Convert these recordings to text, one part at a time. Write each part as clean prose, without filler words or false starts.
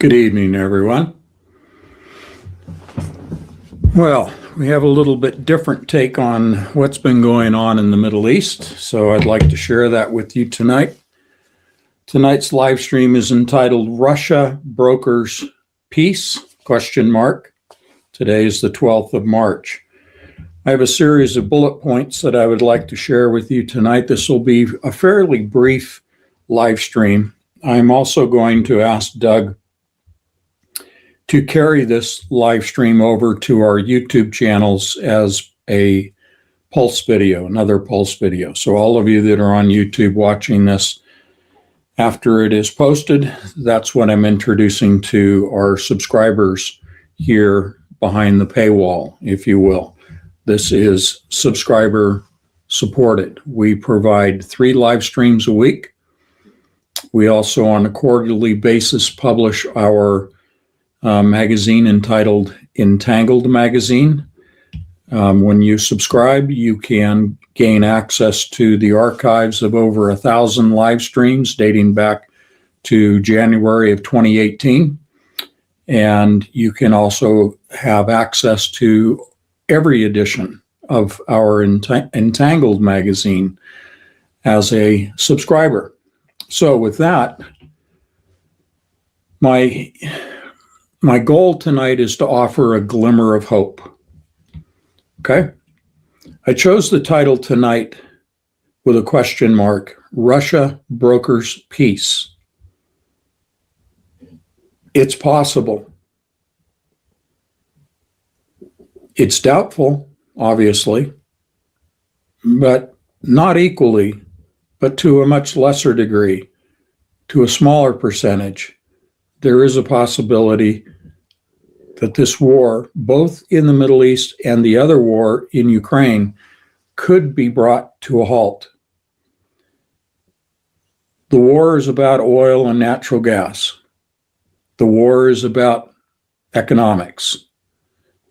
Good evening, everyone. Well, we have a little bit different take on what's been going on in the Middle East, so I'd like to share that with you tonight. Tonight's live stream is entitled Russia Brokers Peace? Today is the 12th of March. I have a series of bullet points that I would like to share with you tonight. This will be a fairly brief live stream. I'm also going to ask Doug to carry this live stream over to our YouTube channels as a pulse video, another pulse video. So all of you that are on YouTube watching this after it is posted, that's what I'm introducing to our subscribers here behind the paywall, if you will. This is subscriber supported. We provide 3 live streams a week. We also on a quarterly basis publish our magazine entitled Entangled Magazine. When you subscribe, you can gain access to the archives of over 1,000 live streams dating back to January of 2018. And you can also have access to every edition of our Entangled Magazine as a subscriber. So with that, my goal tonight is to offer a glimmer of hope. Okay? I chose the title tonight with a question mark, Russia Brokers Peace. It's possible. It's doubtful, obviously, but not equally, but to a much lesser degree, to a smaller percentage. There is a possibility that this war, both in the Middle East and the other war in Ukraine, could be brought to a halt. The war is about oil and natural gas. The war is about economics.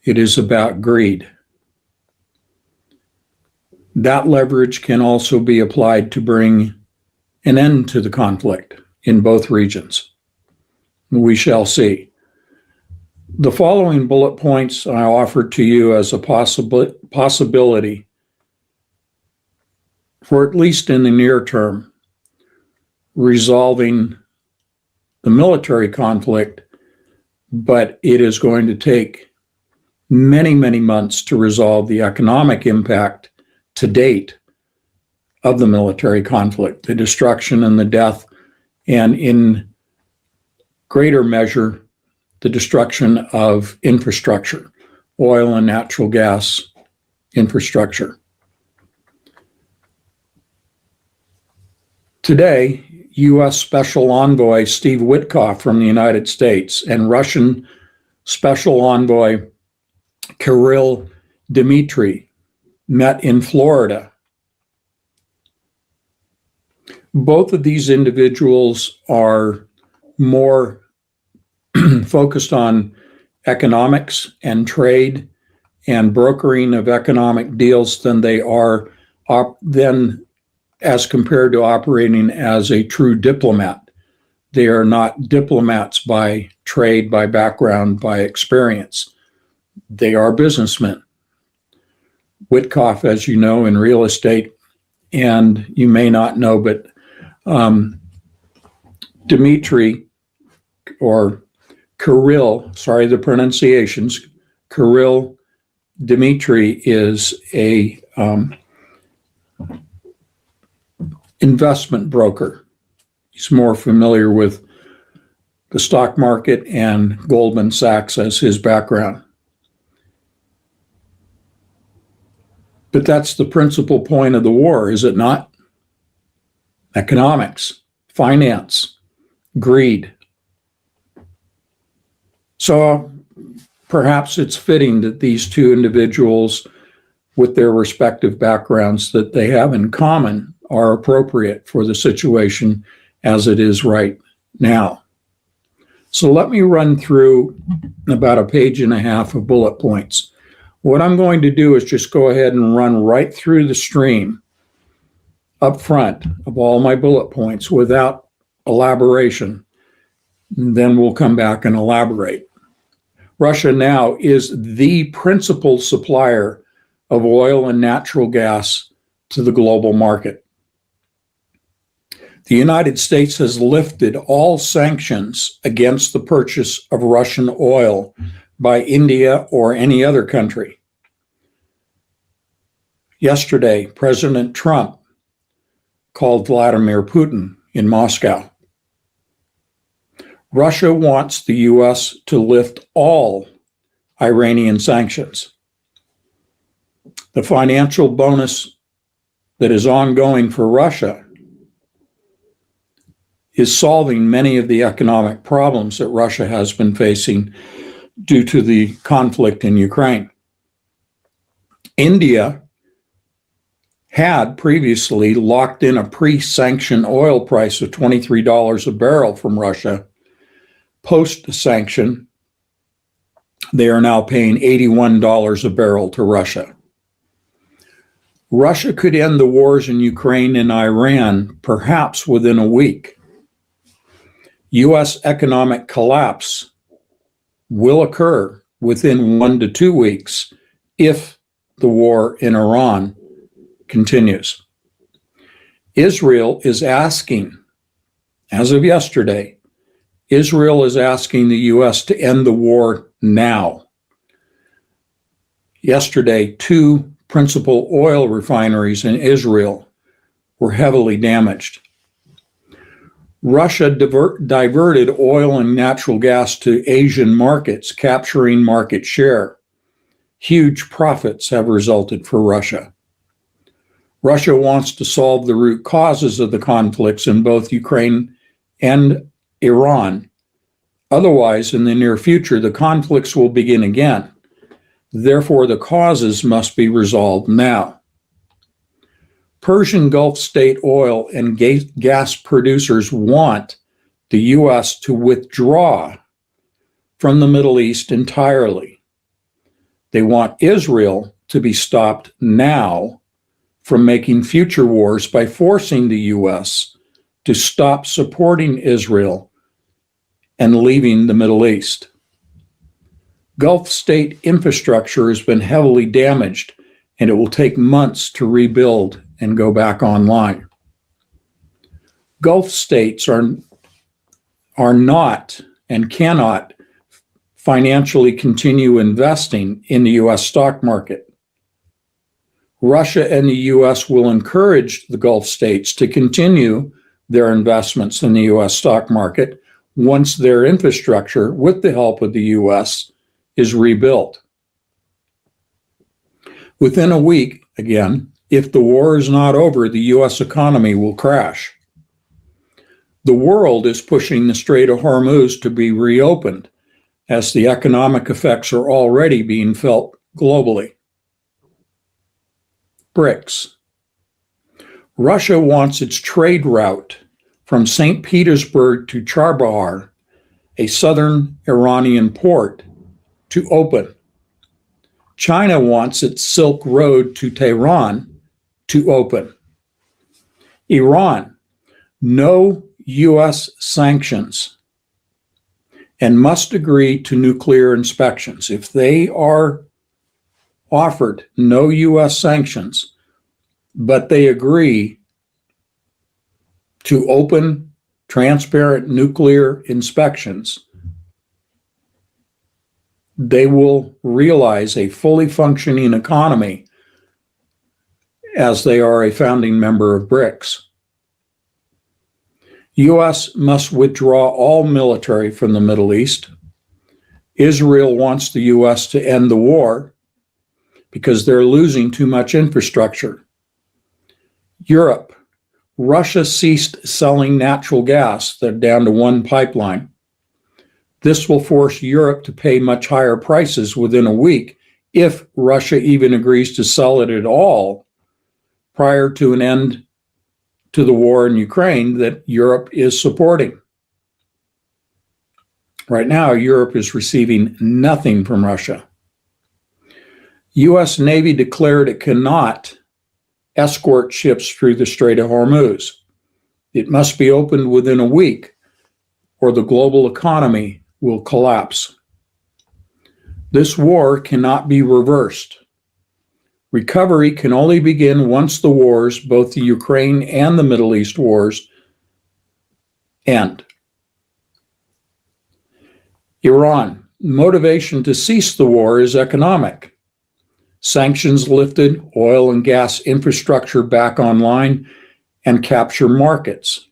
It is about greed. That leverage can also be applied to bring an end to the conflict in both regions. We shall see. The following bullet points I offer to you as a possibility for at least in the near term, resolving the military conflict, but it is going to take many, many months to resolve the economic impact to date of the military conflict, the destruction and the death, and in greater measure, the destruction of infrastructure, oil and natural gas infrastructure. Today, U.S. Special Envoy Steve Witkoff from the United States and Russian Special Envoy Kirill Dmitry met in Florida. Both of these individuals are more focused on economics and trade and brokering of economic deals than they are as compared to operating as a true diplomat. They are not diplomats by trade, by background, by experience. They are businessmen. Witkoff, as you know, in real estate, and you may not know, but Dmitry, or Kirill, sorry, the pronunciations, Kirill Dmitry is a investment broker. He's more familiar with the stock market and Goldman Sachs as his background. But that's the principal point of the war, is it not? Economics, finance, greed. So perhaps it's fitting that these two individuals, with their respective backgrounds that they have in common, are appropriate for the situation as it is right now. So let me run through about a page and a half of bullet points. What I'm going to do is just go ahead and run right through the stream up front of all my bullet points without elaboration. Then we'll come back and elaborate. Russia now is the principal supplier of oil and natural gas to the global market. The United States has lifted all sanctions against the purchase of Russian oil by India or any other country. Yesterday, President Trump called Vladimir Putin in Moscow. Russia wants the U.S. to lift all Iranian sanctions. The financial bonus that is ongoing for Russia is solving many of the economic problems that Russia has been facing due to the conflict in Ukraine. India had previously locked in a pre-sanction oil price of $23 a barrel from Russia. Post-sanction, they are now paying $81 a barrel to Russia. Russia could end the wars in Ukraine and Iran perhaps within a week. U.S. economic collapse will occur within 1 to 2 weeks if the war in Iran continues. Israel is asking, as of yesterday, Israel is asking the U.S. to end the war now. Yesterday, 2 principal oil refineries in Israel were heavily damaged. Russia diverted oil and natural gas to Asian markets, capturing market share. Huge profits have resulted for Russia. Russia wants to solve the root causes of the conflicts in both Ukraine and Iran. Otherwise, in the near future, the conflicts will begin again. Therefore, the causes must be resolved now. Persian Gulf state oil and gas producers want the U.S. to withdraw from the Middle East entirely. They want Israel to be stopped now from making future wars by forcing the U.S. to stop supporting Israel and leaving the Middle East. Gulf state infrastructure has been heavily damaged, and it will take months to rebuild and go back online. Gulf states are not and cannot financially continue investing in the U.S. stock market. Russia and the U.S. will encourage the Gulf states to continue their investments in the U.S. stock market once their infrastructure, with the help of the U.S., is rebuilt. Within a week, again, if the war is not over, the U.S. economy will crash. The world is pushing the Strait of Hormuz to be reopened, as the economic effects are already being felt globally. BRICS. Russia wants its trade route from St. Petersburg to Chabahar, a southern Iranian port, to open. China wants its Silk Road to Tehran to open. Iran, no U.S. sanctions and must agree to nuclear inspections. If they are offered no U.S. sanctions, but they agree to open, transparent nuclear inspections, they will realize a fully functioning economy as they are a founding member of BRICS. U.S. must withdraw all military from the Middle East. Israel wants the U.S. to end the war because they're losing too much infrastructure. Europe, Russia ceased selling natural gas. They're down to one pipeline. This will force Europe to pay much higher prices within a week if Russia even agrees to sell it at all prior to an end to the war in Ukraine that Europe is supporting. Right now, Europe is receiving nothing from Russia. U.S. Navy declared it cannot escort ships through the Strait of Hormuz. It must be opened within a week, or the global economy will collapse. This war cannot be reversed. Recovery can only begin once the wars, both the Ukraine and the Middle East wars, end. Iran. Motivation to cease the war is economic. Sanctions lifted, oil and gas infrastructure back online, and capture markets.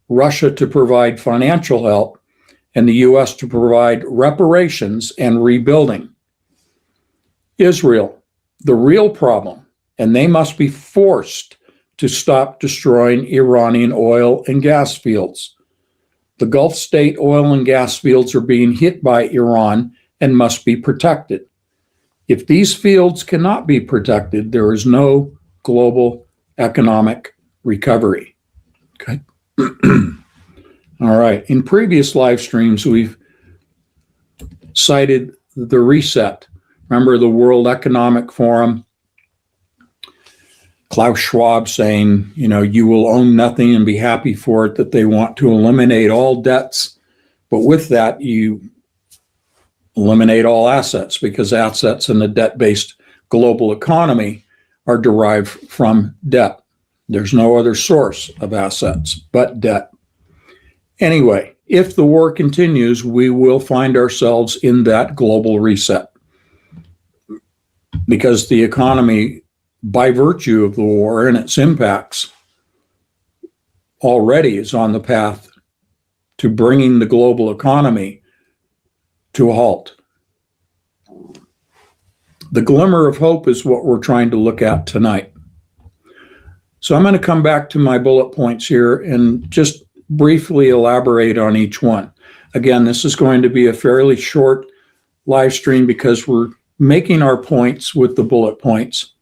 Russia to provide financial help, and the U.S. to provide reparations and rebuilding. Israel. The real problem, and they must be forced to stop destroying Iranian oil and gas fields. The Gulf state oil and gas fields are being hit by Iran and must be protected. If these fields cannot be protected, there is no global economic recovery. Okay. All right. In previous live streams, we've cited the reset. Remember the World Economic Forum, Klaus Schwab saying, you will own nothing and be happy for it, that they want to eliminate all debts. But with that, you eliminate all assets, because assets in a debt-based global economy are derived from debt. There's no other source of assets but debt. Anyway, if the war continues, we will find ourselves in that global reset, because the economy, by virtue of the war and its impacts, already is on the path to bringing the global economy to a halt. The glimmer of hope is what we're trying to look at tonight. So I'm going to come back to my bullet points here and just briefly elaborate on each one. Again, this is going to be a fairly short live stream because we're making our points with the bullet points,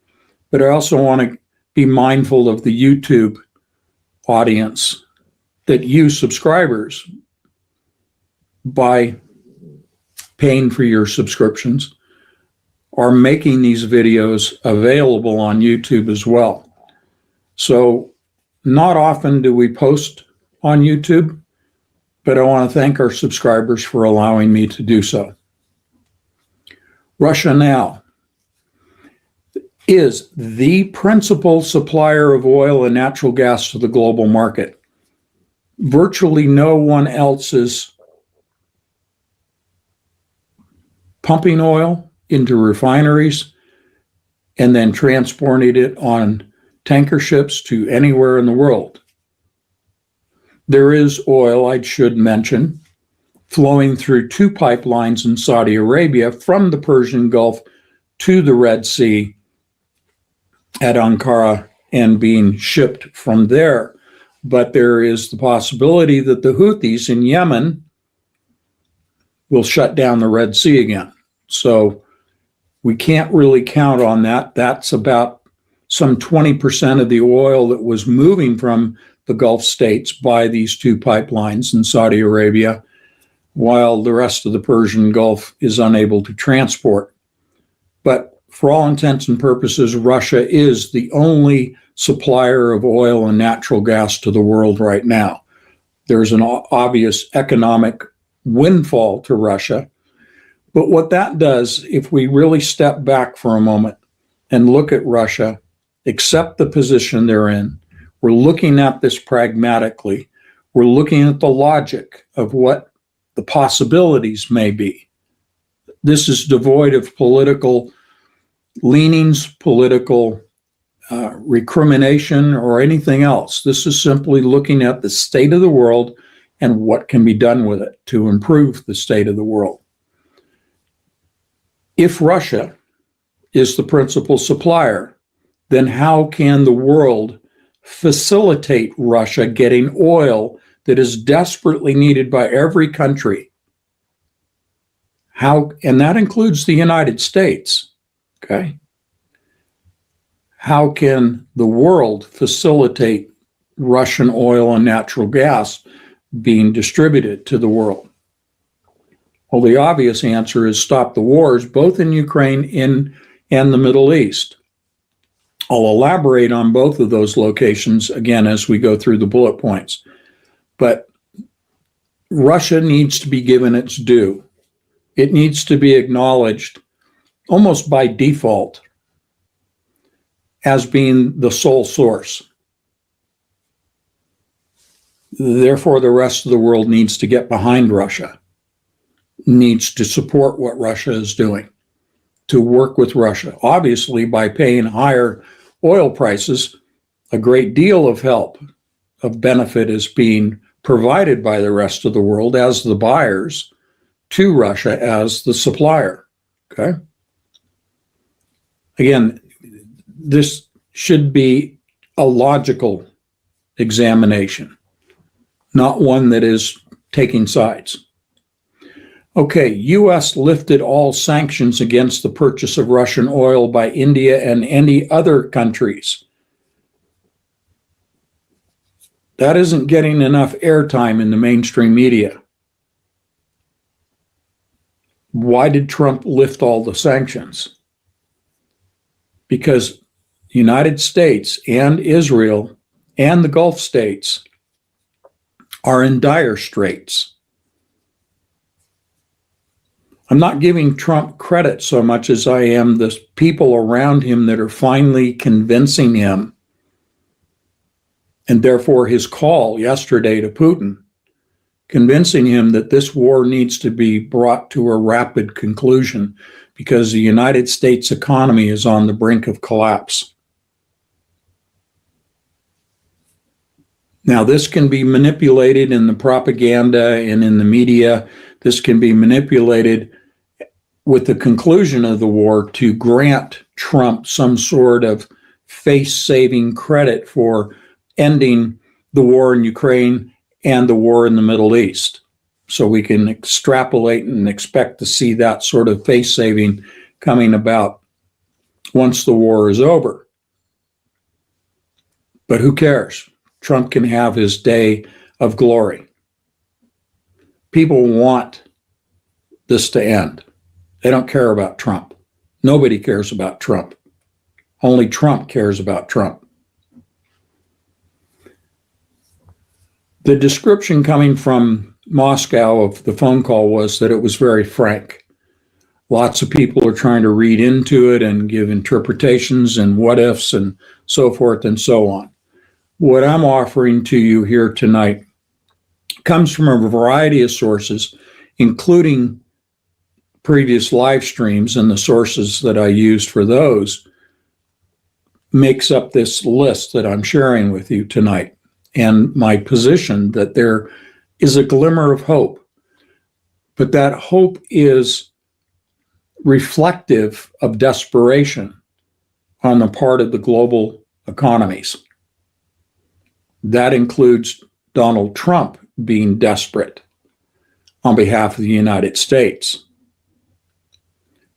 but I also want to be mindful of the YouTube audience, that you subscribers, by paying for your subscriptions, are making these videos available on YouTube as well. So not often do we post on YouTube, but I want to thank our subscribers for allowing me to do so. Russia now is the principal supplier of oil and natural gas to the global market. Virtually no one else is pumping oil into refineries and then transporting it on tanker ships to anywhere in the world. There is oil, I should mention, flowing through two pipelines in Saudi Arabia from the Persian Gulf to the Red Sea at Ankara and being shipped from there. But there is the possibility that the Houthis in Yemen will shut down the Red Sea again. So we can't really count on that. That's about some 20% of the oil that was moving from the Gulf states by these two pipelines in Saudi Arabia, while the rest of the Persian Gulf is unable to transport. But for all intents and purposes, Russia is the only supplier of oil and natural gas to the world right now. There's an obvious economic windfall to Russia. But what that does, if we really step back for a moment and look at Russia, accept the position they're in, we're looking at this pragmatically. We're looking at the logic of what the possibilities may be. This is devoid of political leanings, political recrimination, or anything else. This is simply looking at the state of the world and what can be done with it to improve the state of the world. If Russia is the principal supplier, then how can the world facilitate Russia getting oil that is desperately needed by every country? How, and that includes the United States, okay? How can the world facilitate Russian oil and natural gas being distributed to the world? Well, the obvious answer is stop the wars, both in Ukraine and the Middle East. I'll elaborate on both of those locations again as we go through the bullet points. But Russia needs to be given its due. It needs to be acknowledged almost by default as being the sole source. Therefore, the rest of the world needs to get behind Russia, needs to support what Russia is doing, to work with Russia. Obviously, by paying higher oil prices, a great deal of help, of benefit is being provided by the rest of the world as the buyers to Russia as the supplier. Okay? Again, this should be a logical examination, not one that is taking sides. Okay, U.S. lifted all sanctions against the purchase of Russian oil by India and any other countries. That isn't getting enough airtime in the mainstream media. Why did Trump lift all the sanctions? Because the United States and Israel and the Gulf states are in dire straits. I'm not giving Trump credit so much as I am the people around him that are finally convincing him, and therefore his call yesterday to Putin, convincing him that this war needs to be brought to a rapid conclusion because the United States economy is on the brink of collapse. Now, this can be manipulated in the propaganda and in the media. This can be manipulated with the conclusion of the war to grant Trump some sort of face-saving credit for ending the war in Ukraine and the war in the Middle East. So we can extrapolate and expect to see that sort of face-saving coming about once the war is over. But who cares? Trump can have his day of glory. People want this to end. They don't care about Trump. Nobody cares about Trump. Only Trump cares about Trump. The description coming from Moscow of the phone call was that it was very frank. Lots of people are trying to read into it and give interpretations and what ifs and so forth and so on. What I'm offering to you here tonight comes from a variety of sources, including previous live streams, and the sources that I used for those makes up this list that I'm sharing with you tonight, and my position that there is a glimmer of hope, but that hope is reflective of desperation on the part of the global economies. That includes Donald Trump being desperate on behalf of the United States.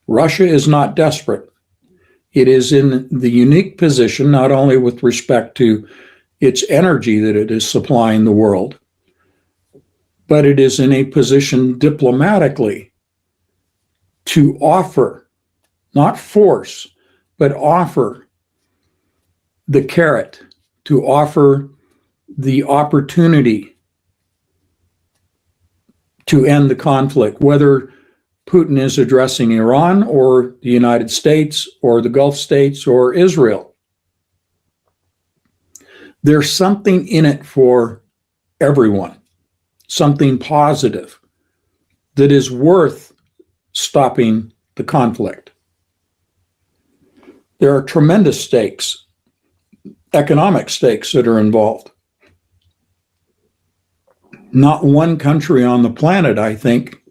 Russia is not desperate. It is in the unique position, not only with respect to its energy that it is supplying the world, but it is in a position diplomatically to offer, not force, but offer the carrot, to offer the opportunity to end the conflict, whether Putin is addressing Iran or the United States or the Gulf states or Israel. There's something in it for everyone, something positive that is worth stopping the conflict. There are tremendous stakes, economic stakes that are involved. Not one country on the planet, I think,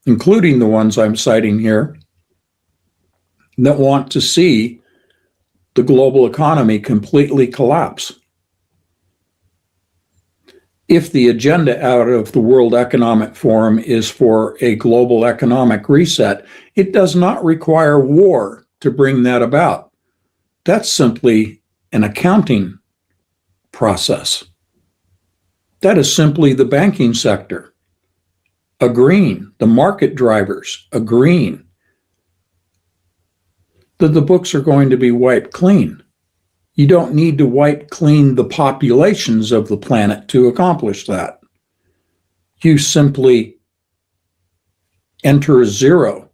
including the ones I'm citing here, that want to see the global economy completely collapse. If the agenda out of the World Economic Forum is for a global economic reset, it does not require war to bring that about. That's simply an accounting process. That is simply the banking sector agreeing, the market drivers agreeing that the books are going to be wiped clean. You don't need to wipe clean the populations of the planet to accomplish that. You simply enter a zero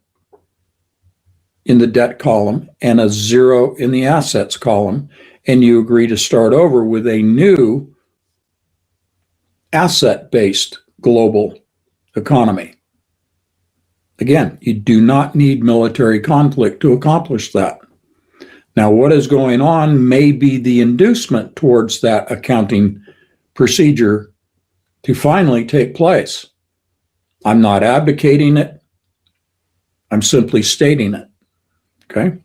in the debt column and a zero in the assets column, and you agree to start over with a new asset-based global economy. Again, you do not need military conflict to accomplish that. Now, what is going on may be the inducement towards that accounting procedure to finally take place. I'm not advocating it. I'm simply stating it. Okay?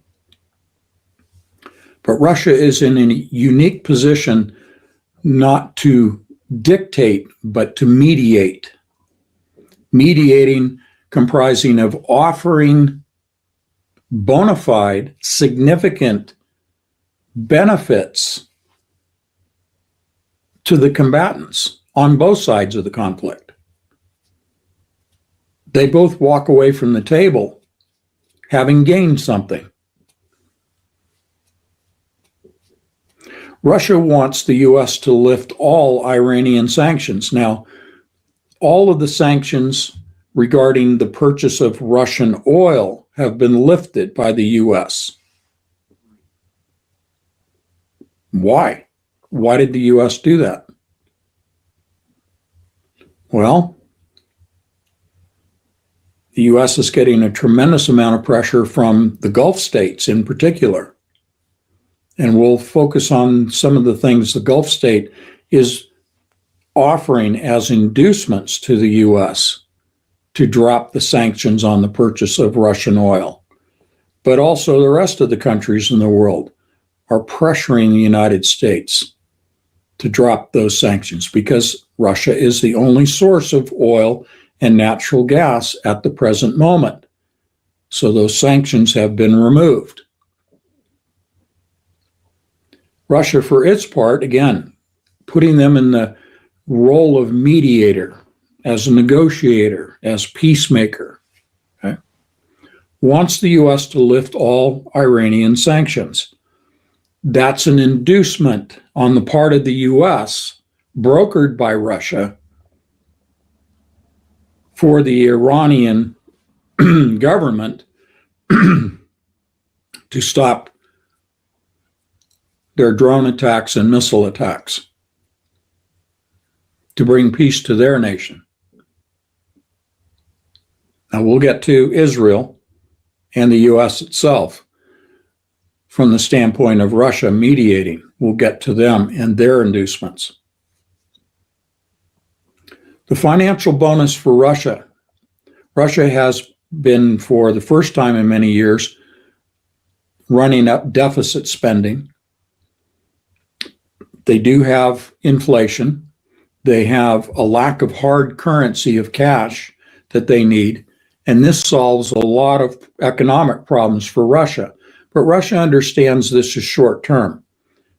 But Russia is in a unique position not to dictate, but to mediate. Mediating comprising of offering bona fide, significant benefits to the combatants on both sides of the conflict. They both walk away from the table having gained something. Russia wants the U.S. to lift all Iranian sanctions. Now, all of the sanctions regarding the purchase of Russian oil have been lifted by the U.S. Why? Why did the U.S. do that? Well, the U.S. is getting a tremendous amount of pressure from the Gulf states in particular. And we'll focus on some of the things the Gulf state is offering as inducements to the U.S. to drop the sanctions on the purchase of Russian oil. But also the rest of the countries in the world are pressuring the United States to drop those sanctions because Russia is the only source of oil and natural gas at the present moment. So those sanctions have been removed. Russia, for its part, again, putting them in the role of mediator, as a negotiator, as peacemaker, okay, wants the U.S. to lift all Iranian sanctions. That's an inducement on the part of the U.S., brokered by Russia, for the Iranian government to stop their drone attacks and missile attacks, to bring peace to their nation. Now we'll get to Israel and the U.S. itself from the standpoint of Russia mediating. We'll get to them and their inducements. The financial bonus for Russia. Russia has been, for the first time in many years, running up deficit spending. They do have inflation. They have a lack of hard currency of cash that they need. And this solves a lot of economic problems for Russia. But Russia understands this is short term,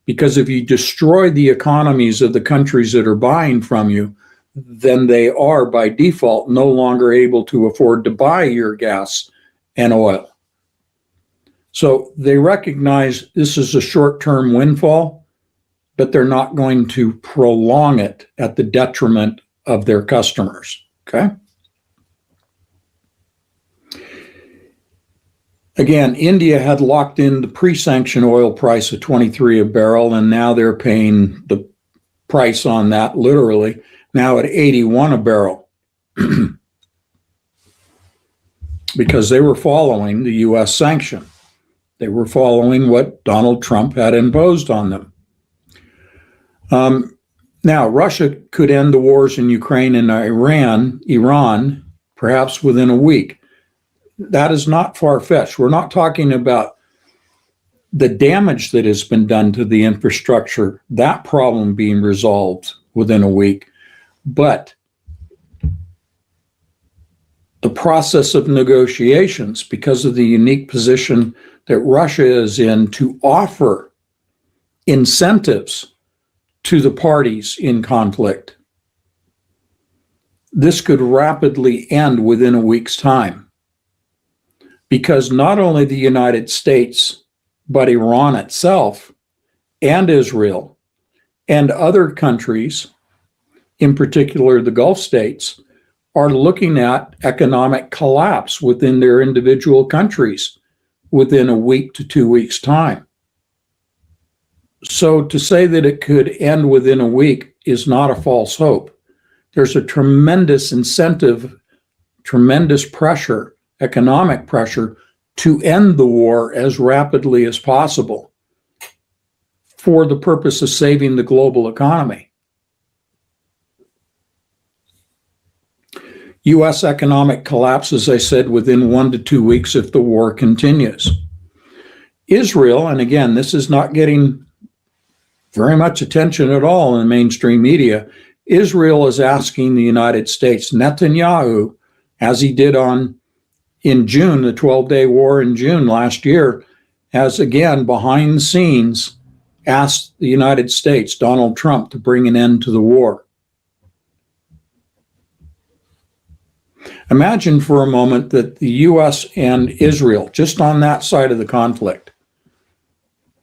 because if you destroy the economies of the countries that are buying from you, then they are by default no longer able to afford to buy your gas and oil. So they recognize this is a short-term windfall, but they're not going to prolong it at the detriment of their customers, okay? Again, India had locked in the pre-sanction oil price of 23 a barrel, and now they're paying the price on that literally now at 81 a barrel because they were following the U.S. sanction. They were following what Donald Trump had imposed on them. Now, Russia could end the wars in Ukraine and Iran, perhaps within a week. That is not far-fetched. We're not talking about the damage that has been done to the infrastructure, that problem being resolved within a week. But the process of negotiations, because of the unique position that Russia is in to offer incentives to the parties in conflict, this could rapidly end within a week's time. Because not only the United States, but Iran itself and Israel and other countries, in particular the Gulf states, are looking at economic collapse within their individual countries within a week to 2 weeks' time. So to say that it could end within a week is not a false hope. There's a tremendous incentive, tremendous pressure, economic pressure, to end the war as rapidly as possible for the purpose of saving the global economy. U.S. economic collapse, as I said, within 1 to 2 weeks if the war continues. Israel, and again, this is not getting very much attention at all in the mainstream media, Israel is asking the United States, Netanyahu, as he did in June, the 12-day war in June last year, has again, behind the scenes, asked the United States, Donald Trump, to bring an end to the war. Imagine for a moment that the U.S. and Israel, just on that side of the conflict,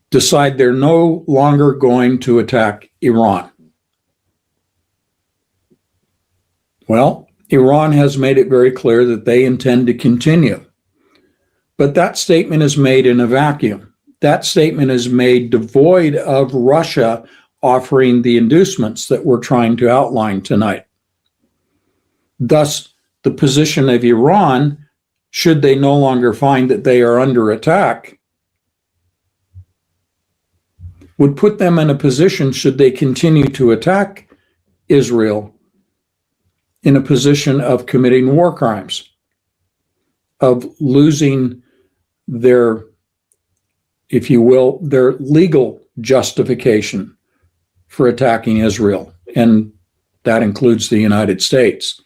decide they're no longer going to attack Iran. Well, Iran has made it very clear that they intend to continue. But that statement is made in a vacuum. That statement is made devoid of Russia offering the inducements that we're trying to outline tonight. Thus, the position of Iran, should they no longer find that they are under attack, would put them in a position, should they continue to attack Israel, in a position of committing war crimes, of losing their, if you will, their legal justification for attacking Israel, and that includes the United States.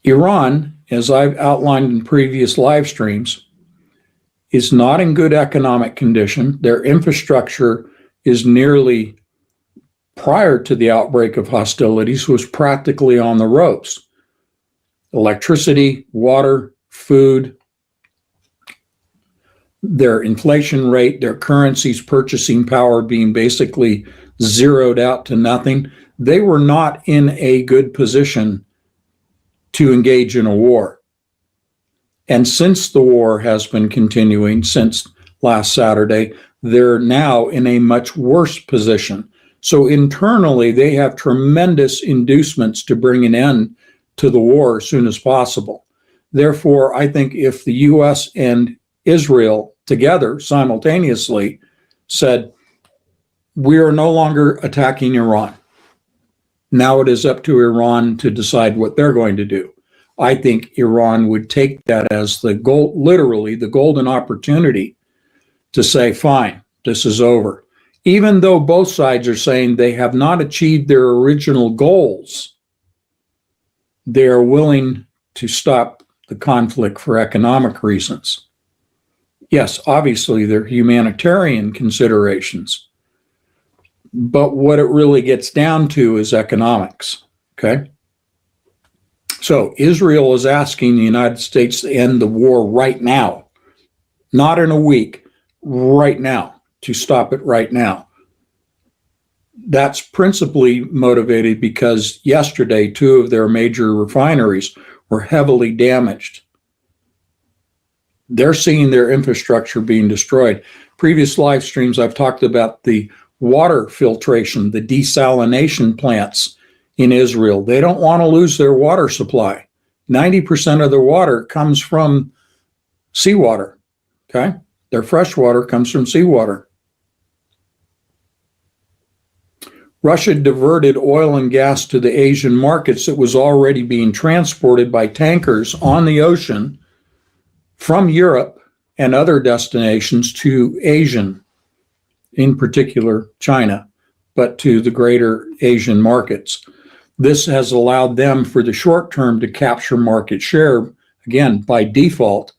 Iran, as I've outlined in previous live streams, is not in good economic condition. Their infrastructure is nearly, prior to the outbreak of hostilities, was practically on the ropes. Electricity, water, food, their inflation rate, their currency's purchasing power being basically zeroed out to nothing. They were not in a good position to engage in a war. And since the war has been continuing since last Saturday, they're now in a much worse position. So internally, they have tremendous inducements to bring an end to the war as soon as possible. Therefore, I think if the U.S. and Israel together simultaneously said, we are no longer attacking Iran, now it is up to Iran to decide what they're going to do. I think Iran would take that as the gold, literally the golden opportunity to say, fine, this is over. Even though both sides are saying they have not achieved their original goals, they are willing to stop the conflict for economic reasons. Yes, obviously there are humanitarian considerations, but what it really gets down to is economics, okay? So Israel is asking the United States to end the war right now, not in a week, right now, to stop it right now. That's principally motivated because yesterday, 2 of their major refineries were heavily damaged. They're seeing their infrastructure being destroyed. Previous live streams, I've talked about the water filtration, the desalination plants in Israel. They don't want to lose their water supply. 90% of their water comes from seawater, okay? Their fresh water comes from seawater. Russia diverted oil and gas to the Asian markets that was already being transported by tankers on the ocean from Europe and other destinations to Asian, in particular China, but to the greater Asian markets. This has allowed them for the short term to capture market share, again, by default.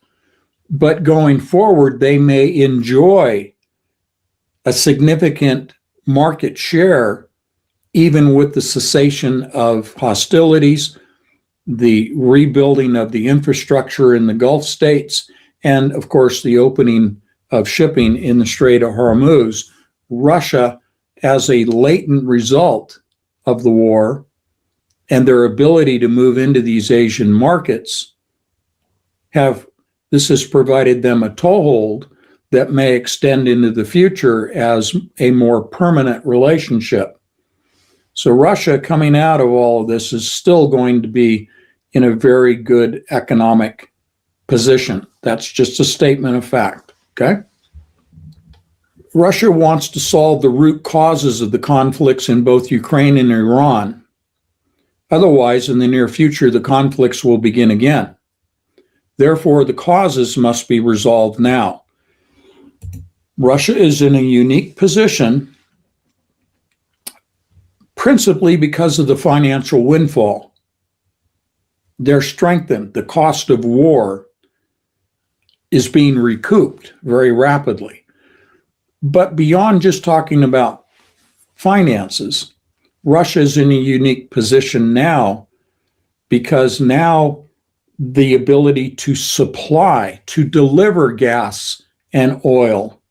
But going forward, they may enjoy a significant market share even with the cessation of hostilities, the rebuilding of the infrastructure in the Gulf states, and of course the opening of shipping in the Strait of Hormuz. Russia, as a latent result of the war, and their ability to move into these Asian markets this has provided them a toehold that may extend into the future as a more permanent relationship. So Russia coming out of all of this is still going to be in a very good economic position. That's just a statement of fact, okay? Russia wants to solve the root causes of the conflicts in both Ukraine and Iran. Otherwise, in the near future, the conflicts will begin again. Therefore, the causes must be resolved now. Russia is in a unique position, principally because of the financial windfall. They're strengthened. The cost of war is being recouped very rapidly. But beyond just talking about finances, Russia is in a unique position now because now the ability to supply, to deliver gas and oil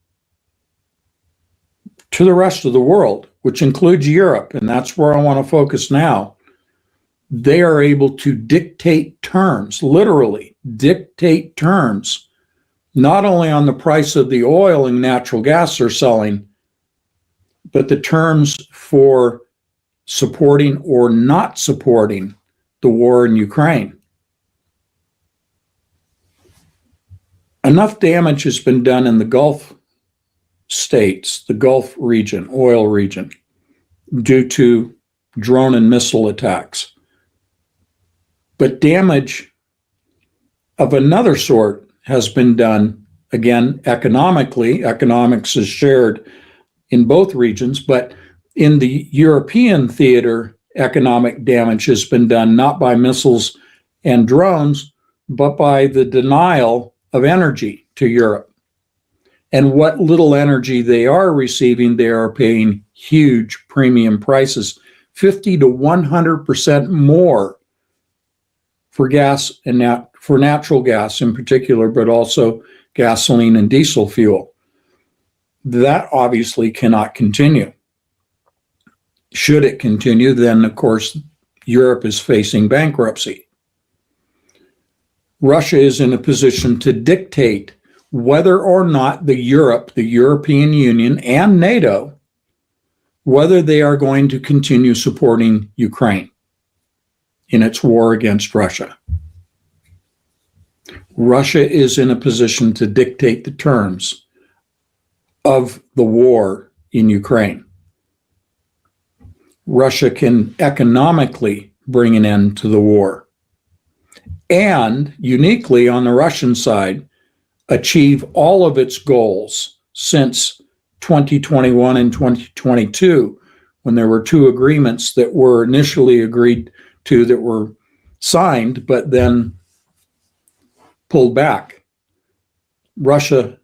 to the rest of the world, which includes Europe, and that's where I want to focus now. They are able to dictate terms, literally dictate terms, not only on the price of the oil and natural gas they're selling, but the terms for supporting or not supporting the war in Ukraine. Enough damage has been done in the Gulf states, the Gulf region, oil region, due to drone and missile attacks. But damage of another sort has been done, again, economically. Economics is shared in both regions, but in the European theater, economic damage has been done not by missiles and drones, but by the denial of energy to Europe. And what little energy they are receiving, they are paying huge premium prices, 50 to 100% more for gas and for natural gas in particular, but also gasoline and diesel fuel. That obviously cannot continue. Should it continue, then of course Europe is facing bankruptcy. Russia is in a position to dictate whether or not the European Union, and NATO, whether they are going to continue supporting Ukraine in its war against Russia. Russia is in a position to dictate the terms of the war in Ukraine. Russia can economically bring an end to the war, and uniquely on the Russian side, achieve all of its goals since 2021 and 2022, when there were two agreements that were initially agreed to that were signed, but then pulled back. Russia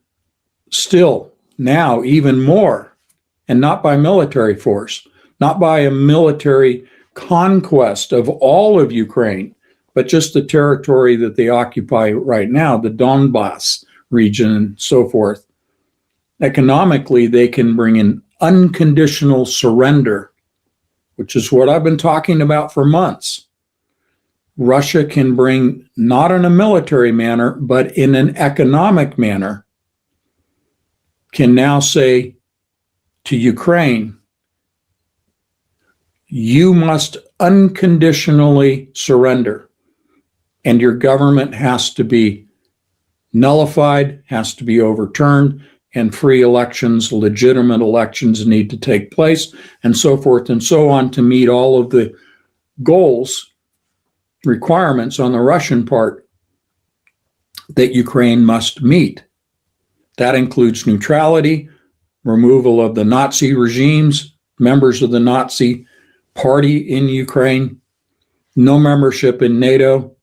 still now even more, and not by military force, not by a military conquest of all of Ukraine, but just the territory that they occupy right now, the Donbass region and so forth. Economically, they can bring in unconditional surrender, which is what I've been talking about for months. Russia can bring, not in a military manner, but in an economic manner, can now say to Ukraine, you must unconditionally surrender, and your government has to be nullified, has to be overturned, and free elections, legitimate elections need to take place, and so forth and so on to meet all of the goals, requirements on the Russian part that Ukraine must meet. That includes neutrality, removal of the Nazi regimes, members of the Nazi party in Ukraine, no membership in NATO,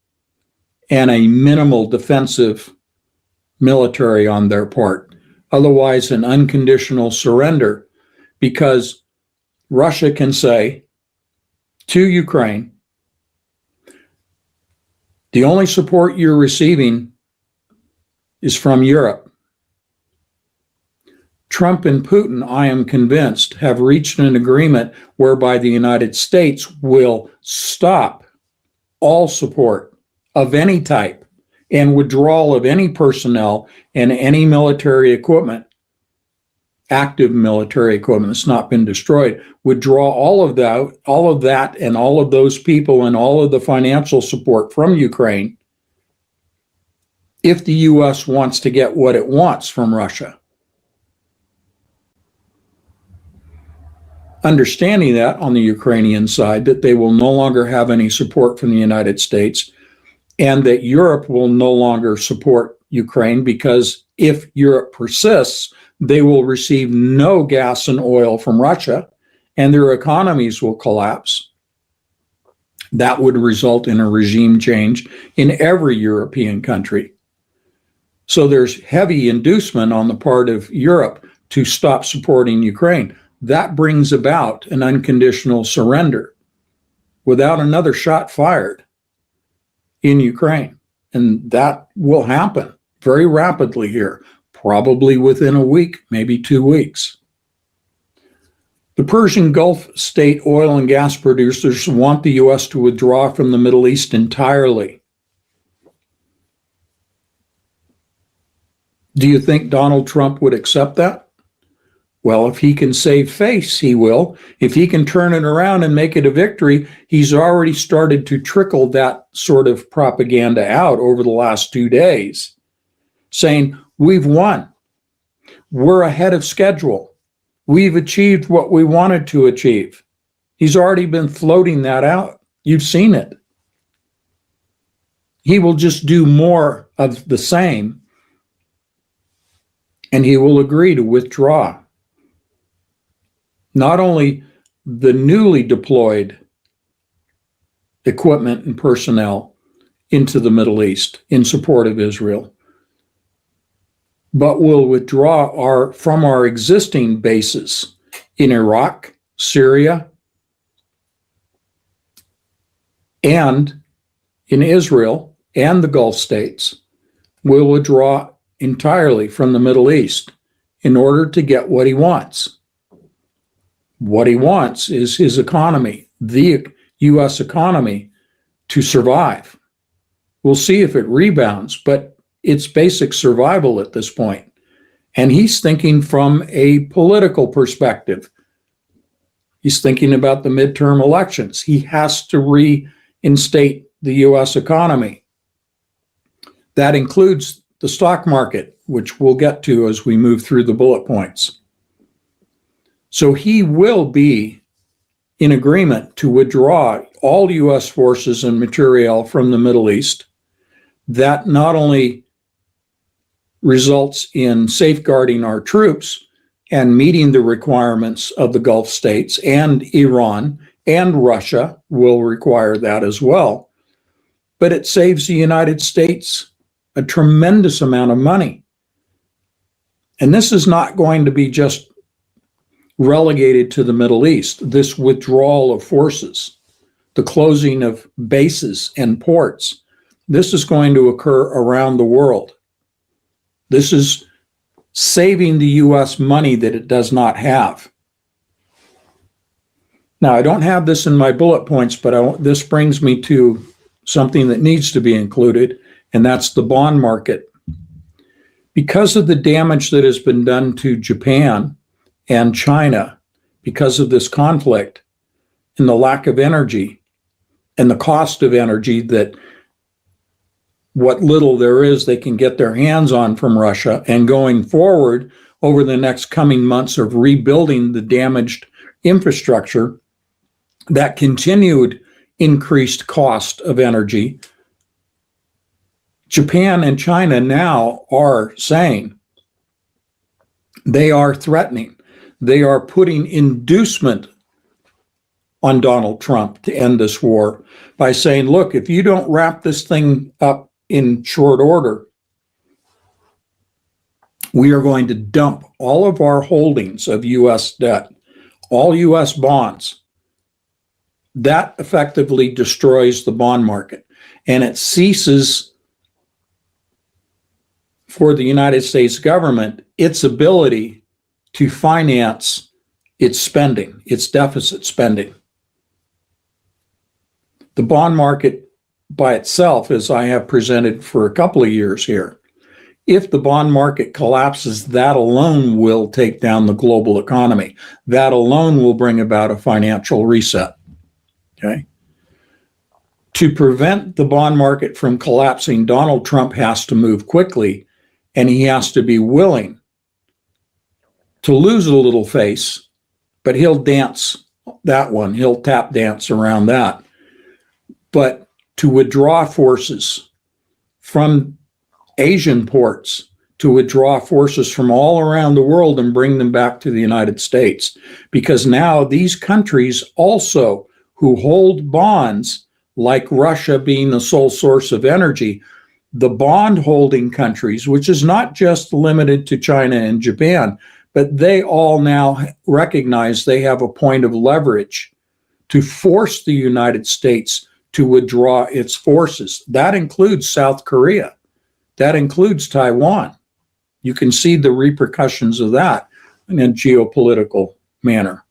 and a minimal defensive military on their part. Otherwise, an unconditional surrender, because Russia can say to Ukraine, the only support you're receiving is from Europe. Trump and Putin, I am convinced, have reached an agreement whereby the United States will stop all support of any type and withdrawal of any personnel and any military equipment, active military equipment that's not been destroyed, withdraw all of that and all of those people and all of the financial support from Ukraine if the U.S. wants to get what it wants from Russia. Understanding that on the Ukrainian side, that they will no longer have any support from the United States, and that Europe will no longer support Ukraine, because if Europe persists, they will receive no gas and oil from Russia, and their economies will collapse. That would result in a regime change in every European country. So there's heavy inducement on the part of Europe to stop supporting Ukraine. That brings about an unconditional surrender without another shot fired in Ukraine. And that will happen very rapidly here, probably within a week, maybe 2 weeks. The Persian Gulf state oil and gas producers want the U.S. to withdraw from the Middle East entirely. Do you think Donald Trump would accept that? Well, if he can save face, he will. If he can turn it around and make it a victory, he's already started to trickle that sort of propaganda out over the last 2 days, saying, we've won. We're ahead of schedule. We've achieved what we wanted to achieve. He's already been floating that out. You've seen it. He will just do more of the same, and he will agree to withdraw not only the newly deployed equipment and personnel into the Middle East in support of Israel, but will withdraw from our existing bases in Iraq, Syria, and in Israel and the Gulf states. Will withdraw entirely from the Middle East in order to get what he wants. What he wants is his economy, the U.S. economy, to survive. We'll see if it rebounds, but it's basic survival at this point. And he's thinking from a political perspective. He's thinking about the midterm elections. He has to reinstate the U.S. economy. That includes the stock market, which we'll get to as we move through the bullet points. So he will be in agreement to withdraw all U.S. forces and materiel from the Middle East. That not only results in safeguarding our troops and meeting the requirements of the Gulf states, and Iran and Russia will require that as well, but it saves the United States a tremendous amount of money. And this is not going to be just relegated to the Middle East, this withdrawal of forces, the closing of bases and ports. This is going to occur around the world. This is saving the U.S. money that it does not have. Now, I don't have this in my bullet points, but this brings me to something that needs to be included, and that's the bond market. Because of the damage that has been done to Japan and China, because of this conflict and the lack of energy and the cost of energy, that what little there is they can get their hands on from Russia, and going forward over the next coming months of rebuilding the damaged infrastructure, that continued increased cost of energy, Japan and China now are saying, they are threatening, they are putting inducement on Donald Trump to end this war by saying, look, if you don't wrap this thing up in short order, we are going to dump all of our holdings of U.S. debt, all U.S. bonds. That effectively destroys the bond market, and it ceases for the United States government its ability to finance its spending, its deficit spending. The bond market by itself, as I have presented for a couple of years here, if the bond market collapses, that alone will take down the global economy. That alone will bring about a financial reset. Okay? To prevent the bond market from collapsing, Donald Trump has to move quickly, and he has to be willing to lose a little face, but he'll dance that one. He'll tap dance around that. But to withdraw forces from Asian ports, to withdraw forces from all around the world and bring them back to the United States. Because now these countries also who hold bonds, like Russia being the sole source of energy, the bond holding countries, which is not just limited to China and Japan, but they all now recognize they have a point of leverage to force the United States to withdraw its forces. That includes South Korea. That includes Taiwan. You can see the repercussions of that in a geopolitical manner.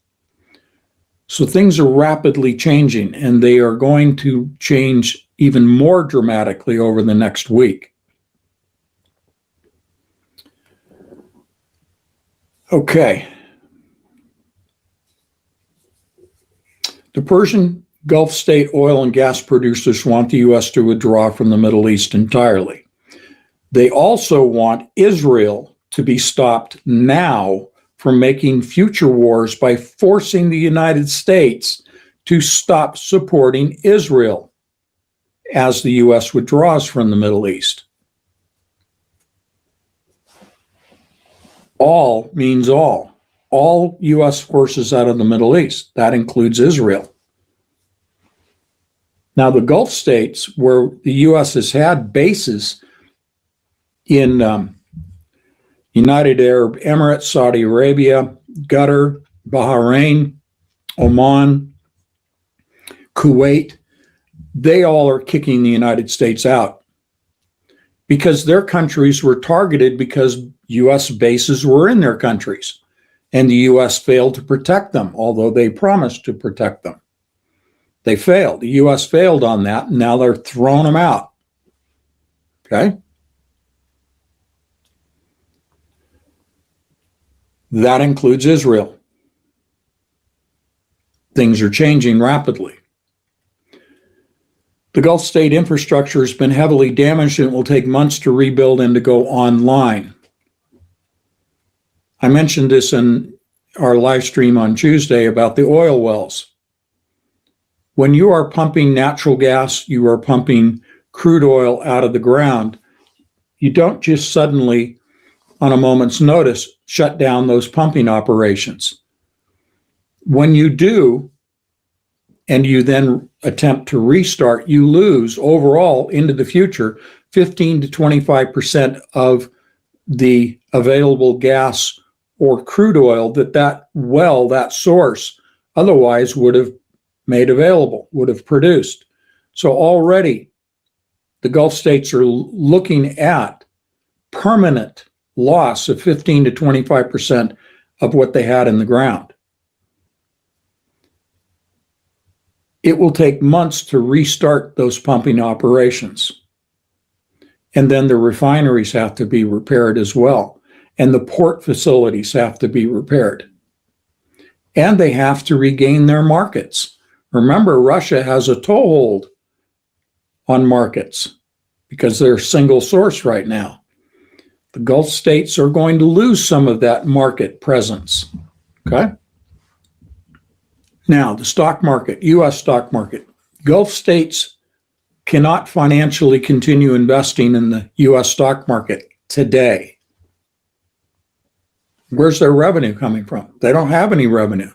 So things are rapidly changing, and they are going to change even more dramatically over the next week. Okay. The Persian Gulf state oil and gas producers want the U.S. to withdraw from the Middle East entirely. They also want Israel to be stopped now from making future wars by forcing the United States to stop supporting Israel as the U.S. withdraws from the Middle East. All means all. All U.S. forces out of the Middle East. That includes Israel. Now, the Gulf states, where the U.S. has had bases in United Arab Emirates, Saudi Arabia, Qatar, Bahrain, Oman, Kuwait, they all are kicking the United States out because their countries were targeted because U.S. bases were in their countries, and the U.S. failed to protect them, although they promised to protect them. They failed. The U.S. failed on that, and now they're throwing them out. Okay? That includes Israel. Things are changing rapidly. The Gulf state infrastructure has been heavily damaged and it will take months to rebuild and to go online. I mentioned this in our live stream on Tuesday about the oil wells. When you are pumping natural gas, you are pumping crude oil out of the ground. You don't just suddenly, on a moment's notice, shut down those pumping operations. When you do, and you then attempt to restart, you lose overall into the future 15 to 25% of the available gas or crude oil that well, that source, otherwise would have made available, would have produced. So already the Gulf states are looking at permanent loss of 15 to 25% of what they had in the ground. It will take months to restart those pumping operations. And then the refineries have to be repaired as well. And the port facilities have to be repaired. And they have to regain their markets. Remember, Russia has a toehold on markets because they're single source right now. The Gulf states are going to lose some of that market presence. Okay? Now, the stock market, U.S. stock market. Gulf states cannot financially continue investing in the U.S. stock market today. Where's their revenue coming from? They don't have any revenue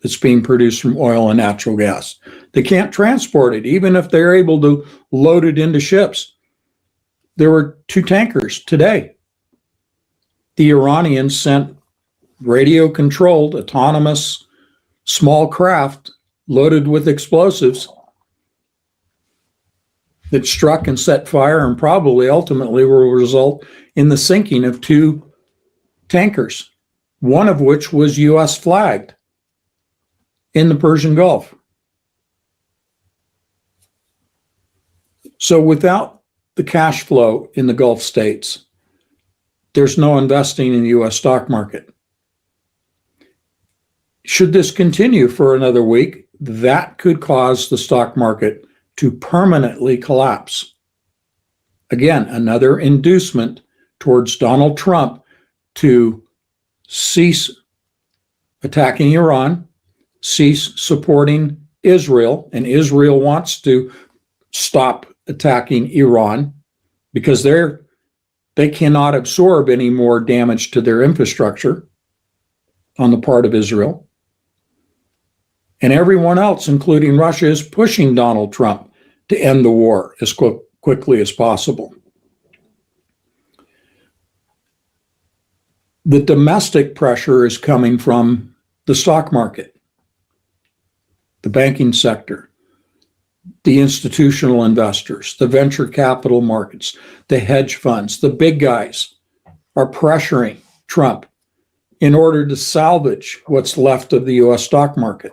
that's being produced from oil and natural gas. They can't transport it, even if they're able to load it into ships. There were 2 tankers today. The Iranians sent radio-controlled, autonomous, small craft loaded with explosives that struck and set fire and probably ultimately will result in the sinking of 2 tankers one of which was U.S. flagged in the Persian Gulf. So without the cash flow in the Gulf states, there's no investing in the U.S. stock market. Should this continue for another week, that could cause the stock market to permanently collapse. Again, another inducement towards Donald Trump to cease attacking Iran, cease supporting Israel, and Israel wants to stop attacking Iran because they cannot absorb any more damage to their infrastructure on the part of Israel. And everyone else, including Russia, is pushing Donald Trump to end the war as quickly as possible. The domestic pressure is coming from the stock market, the banking sector, the institutional investors, the venture capital markets, the hedge funds. The big guys are pressuring Trump in order to salvage what's left of the U.S. stock market.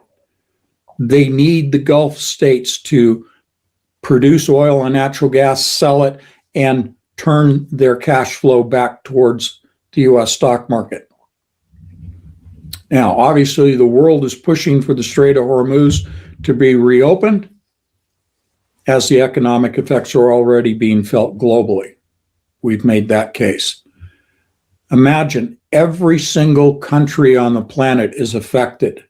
They need the Gulf states to produce oil and natural gas, sell it, and turn their cash flow back towards the U.S. stock market. Now, obviously, the world is pushing for the Strait of Hormuz to be reopened, as the economic effects are already being felt globally. We've made that case. Imagine every single country on the planet is affected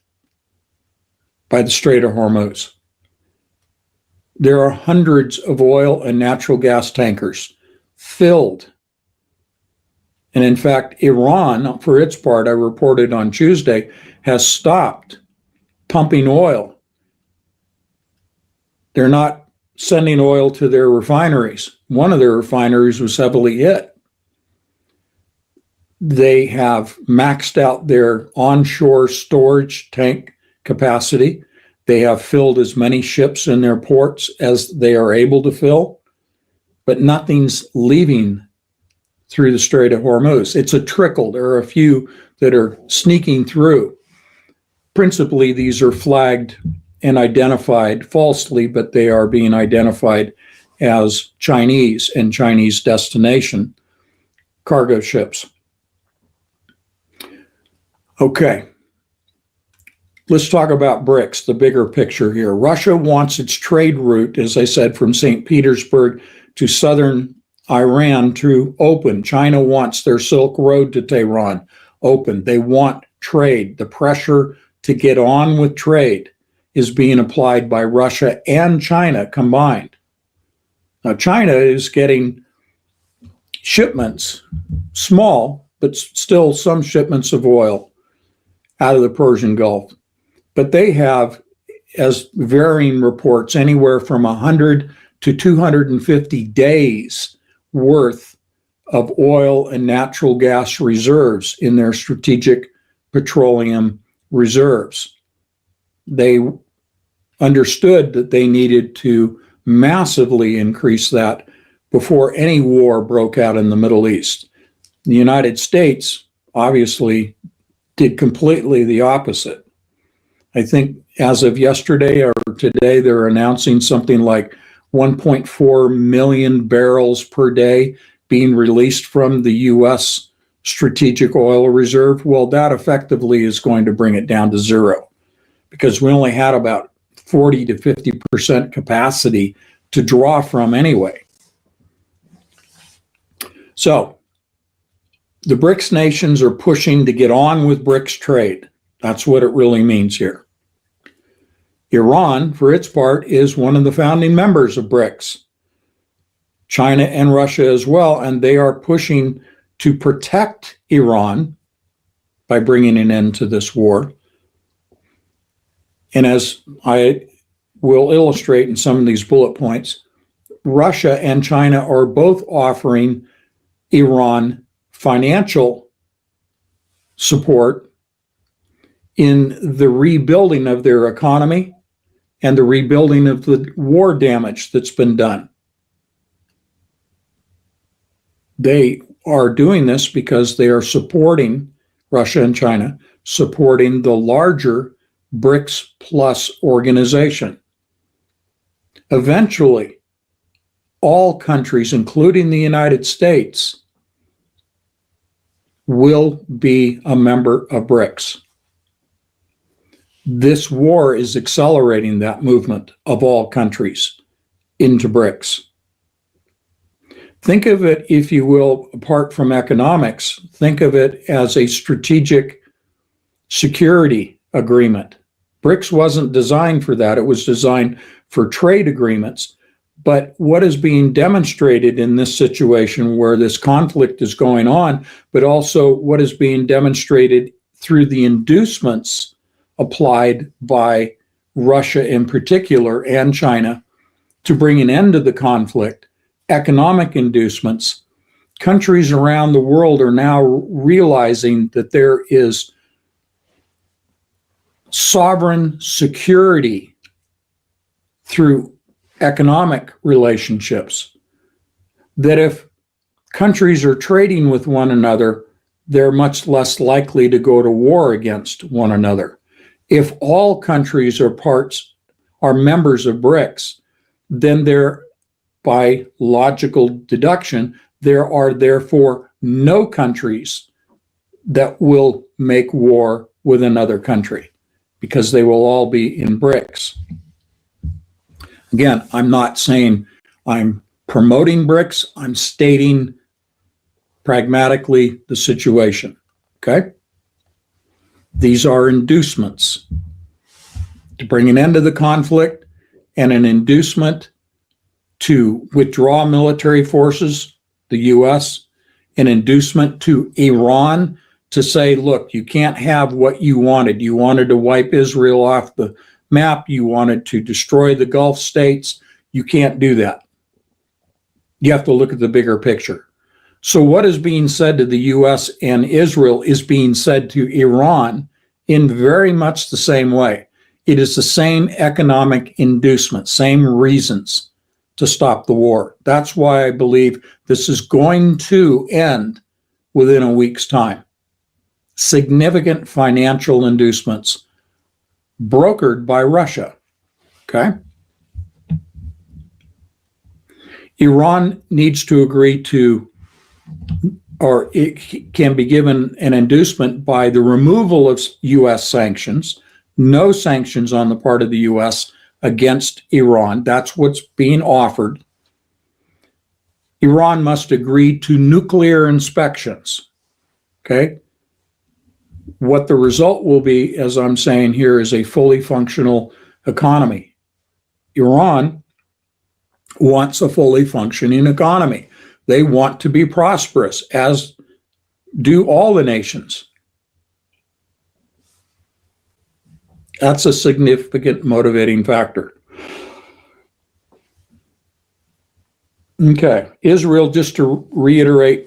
by the Strait of Hormuz. There are hundreds of oil and natural gas tankers filled. And in fact, Iran, for its part, I reported on Tuesday, has stopped pumping oil. They're not sending oil to their refineries. One of their refineries was heavily hit. They have maxed out their onshore storage tank capacity. They have filled as many ships in their ports as they are able to fill, but nothing's leaving through the Strait of Hormuz. It's a trickle. There are a few that are sneaking through. Principally, these are flagged and identified falsely, but they are being identified as Chinese and Chinese destination cargo ships. Okay. Let's talk about BRICS, the bigger picture here. Russia wants its trade route, as I said, from St. Petersburg to southern Iran to open. China wants their Silk Road to Tehran open. They want trade. The pressure to get on with trade is being applied by Russia and China combined. Now, China is getting shipments, small, but still some shipments of oil out of the Persian Gulf. But they have, as varying reports, anywhere from 100 to 250 days worth of oil and natural gas reserves in their strategic petroleum reserves. They understood that they needed to massively increase that before any war broke out in the Middle East. The United States obviously did completely the opposite. I think as of yesterday or today, they're announcing something like 1.4 million barrels per day being released from the U.S. strategic oil reserve. Well, that effectively is going to bring it down to zero because we only had about 40 to 50% capacity to draw from anyway. So the BRICS nations are pushing to get on with BRICS trade. That's what it really means here. Iran, for its part, is one of the founding members of BRICS. China and Russia as well, and they are pushing to protect Iran by bringing an end to this war. And as I will illustrate in some of these bullet points, Russia and China are both offering Iran financial support in the rebuilding of their economy and the rebuilding of the war damage that's been done. They are doing this because they are supporting Russia and China, supporting the larger BRICS Plus organization. Eventually, all countries, including the United States, will be a member of BRICS. This war is accelerating that movement of all countries into BRICS. Think of it, if you will, apart from economics, think of it as a strategic security agreement. BRICS wasn't designed for that. It was designed for trade agreements. But what is being demonstrated in this situation where this conflict is going on, but also what is being demonstrated through the inducements applied by Russia in particular and China to bring an end to the conflict, economic inducements. Countries around the world are now realizing that there is sovereign security through economic relationships, that if countries are trading with one another, they're much less likely to go to war against one another. If all countries are members of BRICS, then there, by logical deduction, there are therefore no countries that will make war with another country because they will all be in BRICS. Again, I'm not saying I'm promoting BRICS. I'm stating pragmatically the situation, okay? These are inducements to bring an end to the conflict and an inducement to withdraw military forces, the U.S., an inducement to Iran to say, look, you can't have what you wanted. You wanted to wipe Israel off the map. You wanted to destroy the Gulf states. You can't do that. You have to look at the bigger picture. So what is being said to the U.S. and Israel is being said to Iran in very much the same way. It is the same economic inducement, same reasons to stop the war. That's why I believe this is going to end within a week's time. Significant financial inducements brokered by Russia, okay? Iran needs to agree to, or it can be given an inducement by the removal of U.S. sanctions, no sanctions on the part of the U.S. against Iran. That's what's being offered. Iran must agree to nuclear inspections, okay? What the result will be, as I'm saying here, is a fully functional economy. Iran wants a fully functioning economy. They want to be prosperous, as do all the nations. That's a significant motivating factor. Okay, Israel, just to reiterate,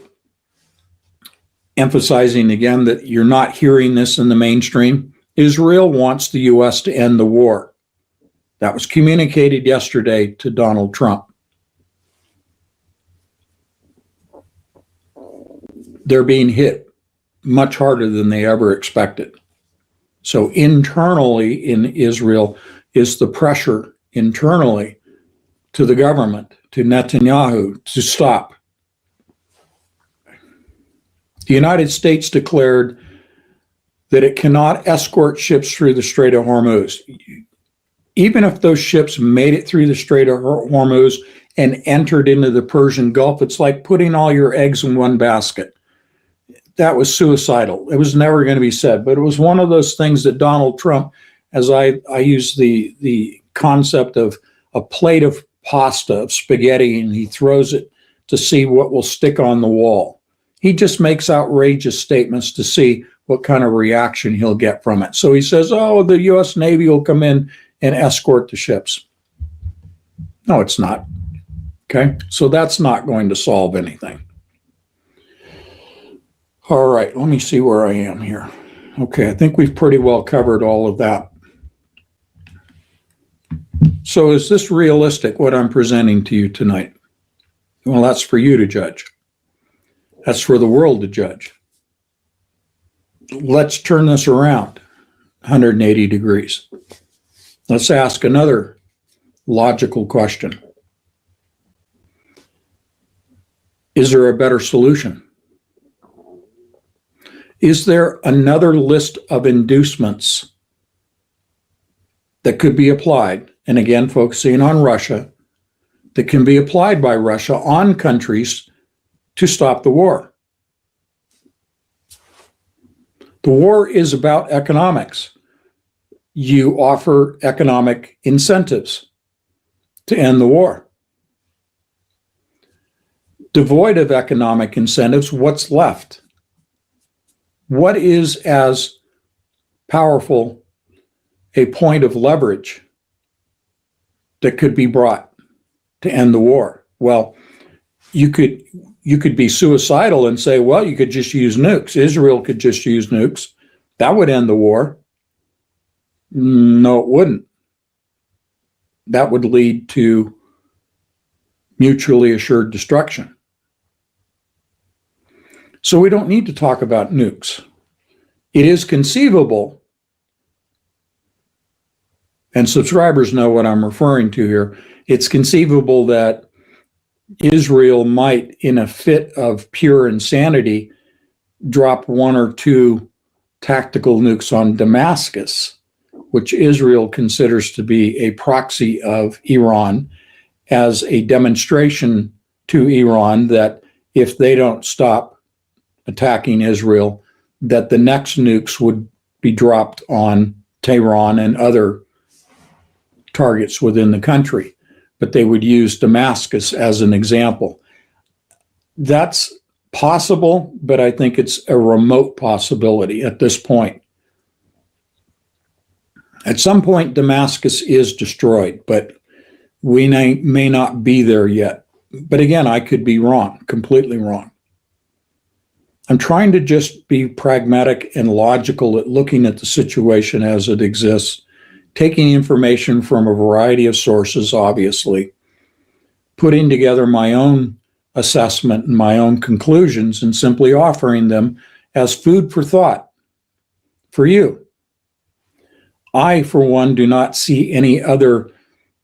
emphasizing again that you're not hearing this in the mainstream, Israel wants the U.S. to end the war. That was communicated yesterday to Donald Trump. They're being hit much harder than they ever expected. So internally in Israel is the pressure internally to the government, to Netanyahu, to stop. The United States declared that it cannot escort ships through the Strait of Hormuz. Even if those ships made it through the Strait of Hormuz and entered into the Persian Gulf, it's like putting all your eggs in one basket. That was suicidal. It was never going to be said, but it was one of those things that Donald Trump, as I use the concept of a plate of pasta, of spaghetti, and he throws it to see what will stick on the wall. He just makes outrageous statements to see what kind of reaction he'll get from it. So he says, oh, the U.S. Navy will come in and escort the ships. No, it's not. Okay, so that's not going to solve anything. All right, let me see where I am here. Okay, I think we've pretty well covered all of that. So is this realistic, what I'm presenting to you tonight? Well, that's for you to judge. That's for the world to judge. let's turn this around 180 degrees. Let's ask another logical question. Is there a better solution? Is there another list of inducements that could be applied, and again, focusing on Russia, that can be applied by Russia on countries to stop the war? The war is about economics. You offer economic incentives to end the war. Devoid of economic incentives, what's left? What is as powerful a point of leverage that could be brought to end the war? Well, you could be suicidal and say, well, you could just use nukes. Israel could just use nukes. That would end the war. No, it wouldn't. That would lead to mutually assured destruction. So we don't need to talk about nukes. It is conceivable, and subscribers know what I'm referring to here, it's conceivable that Israel might, in a fit of pure insanity, drop one or two tactical nukes on Damascus, which Israel considers to be a proxy of Iran, as a demonstration to Iran that if they don't stop attacking Israel, that the next nukes would be dropped on Tehran and other targets within the country. But they would use Damascus as an example. That's possible, but I think it's a remote possibility at this point. At some point, Damascus is destroyed, but we may not be there yet. But again, I could be wrong, completely wrong. I'm trying to just be pragmatic and logical at looking at the situation as it exists, taking information from a variety of sources, obviously, putting together my own assessment and my own conclusions, and simply offering them as food for thought for you. I, for one, do not see any other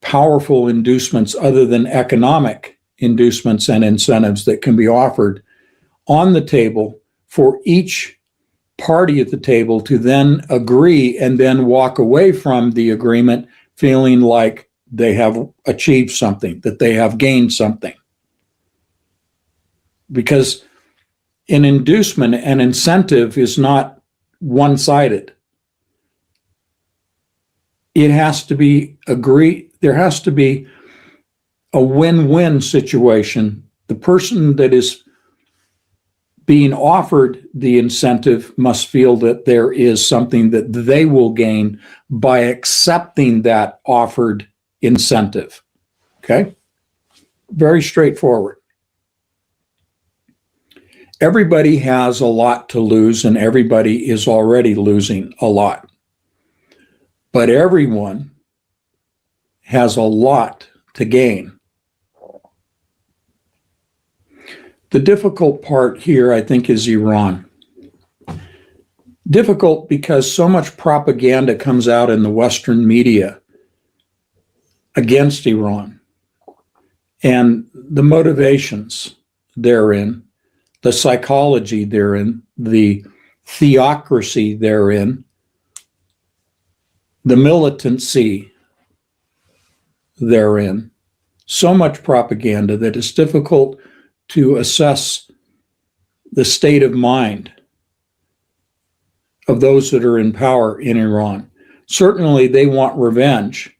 powerful inducements other than economic inducements and incentives that can be offered on the table for each party at the table to then agree and then walk away from the agreement feeling like they have achieved something, that they have gained something. Because an inducement, an incentive is not one-sided. It has to be agreed. There has to be a win-win situation. The person that is being offered the incentive must feel that there is something that they will gain by accepting that offered incentive. Okay? Very straightforward. Everybody has a lot to lose, and everybody is already losing a lot. But everyone has a lot to gain. The difficult part here, I think, is Iran. Difficult because so much propaganda comes out in the Western media against Iran, and the motivations therein, the psychology therein, the theocracy therein, the militancy therein. So much propaganda that it's difficult to assess the state of mind of those that are in power in Iran. Certainly, they want revenge.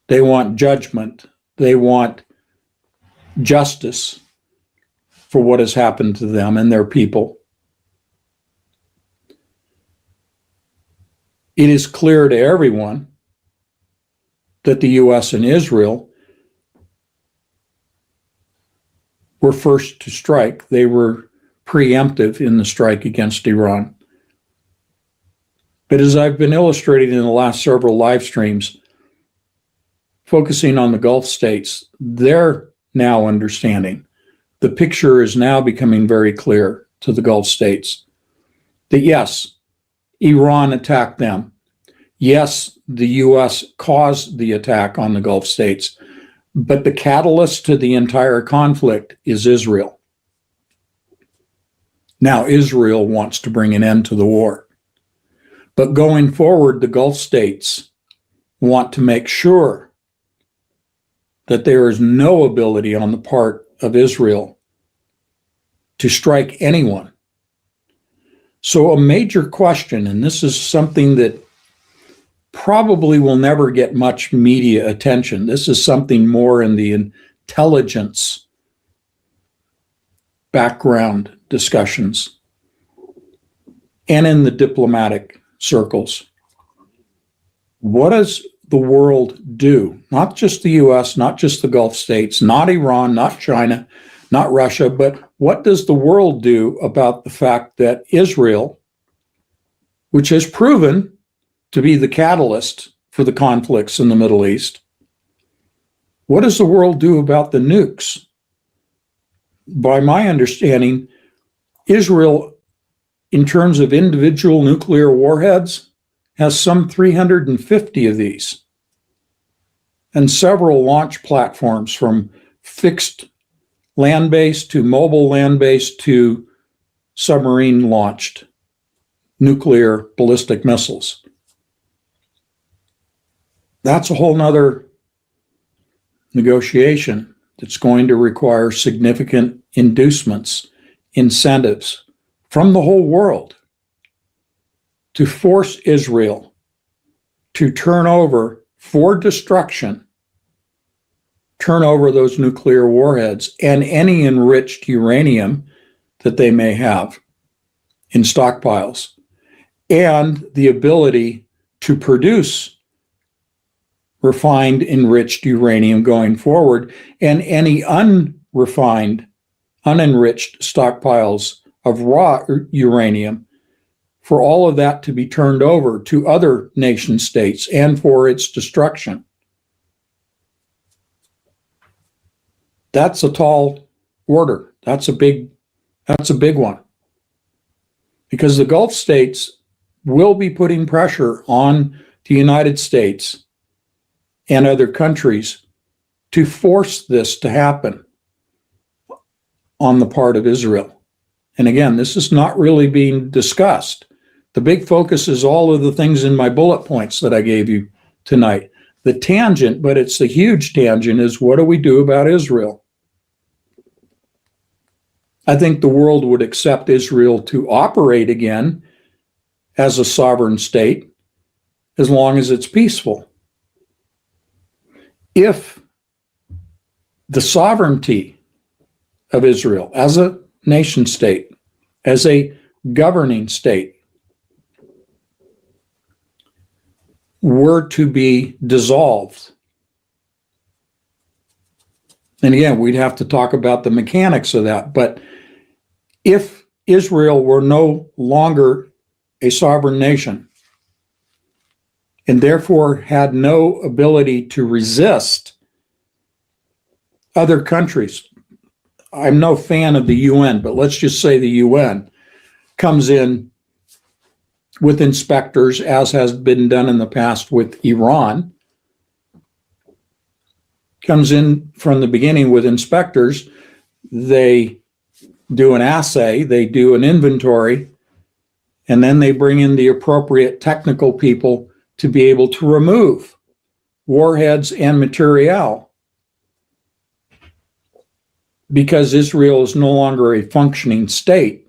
They want judgment. They want justice for what has happened to them and their people. It is clear to everyone that the U.S. and Israel were first to strike. They were preemptive in the strike against Iran. But as I've been illustrating in the last several live streams, focusing on the Gulf states, they're now understanding. The picture is now becoming very clear to the Gulf states that yes, Iran attacked them. Yes, the U.S. caused the attack on the Gulf states, but the catalyst to the entire conflict is Israel. Now, Israel wants to bring an end to the war. But going forward, the Gulf states want to make sure that there is no ability on the part of Israel to strike anyone. So a major question, and this is something that probably will never get much media attention. This is something more in the intelligence background discussions and in the diplomatic circles. What does the world do? Not just the US, not just the Gulf states, not Iran, not China, not Russia, but what does the world do about the fact that Israel, which has proven to be the catalyst for the conflicts in the Middle East, what does the world do about the nukes? By my understanding, Israel, in terms of individual nuclear warheads, has some 350 of these, and several launch platforms from fixed land-based to mobile land-based to submarine-launched nuclear ballistic missiles. That's a whole nother negotiation that's going to require significant inducements, incentives from the whole world to force Israel to turn over for destruction, turn over those nuclear warheads and any enriched uranium that they may have in stockpiles, and the ability to produce refined, enriched uranium going forward, and any unrefined, unenriched stockpiles of raw uranium, for all of that to be turned over to other nation states and for its destruction. That's a tall order. That's a big one. Because the Gulf states will be putting pressure on the United States and other countries to force this to happen on the part of Israel. And again, this is not really being discussed. The big focus is all of the things in my bullet points that I gave you tonight. The tangent, but it's the huge tangent, is what do we do about Israel? I think the world would accept Israel to operate again as a sovereign state as long as it's peaceful. If the sovereignty of Israel as a nation state, as a governing state, were to be dissolved, and again, we'd have to talk about the mechanics of that, but if Israel were no longer a sovereign nation and therefore had no ability to resist other countries, I'm no fan of the UN, but let's just say the UN comes in with inspectors, as has been done in the past with Iran, comes in from the beginning with inspectors, they do an assay, they do an inventory, and then they bring in the appropriate technical people to be able to remove warheads and material, because Israel is no longer a functioning state.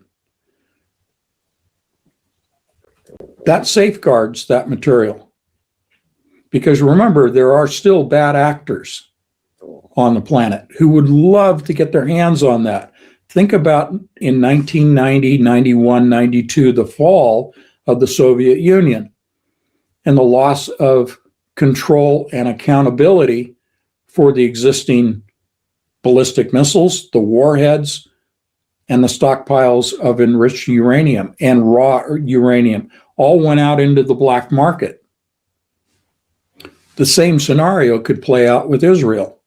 That safeguards that material. Because remember, there are still bad actors on the planet who would love to get their hands on that. Think about in 1990, 91, 92, the fall of the Soviet Union and the loss of control and accountability for the existing ballistic missiles, the warheads, and the stockpiles of enriched uranium and raw uranium all went out into the black market. The same scenario could play out with Israel,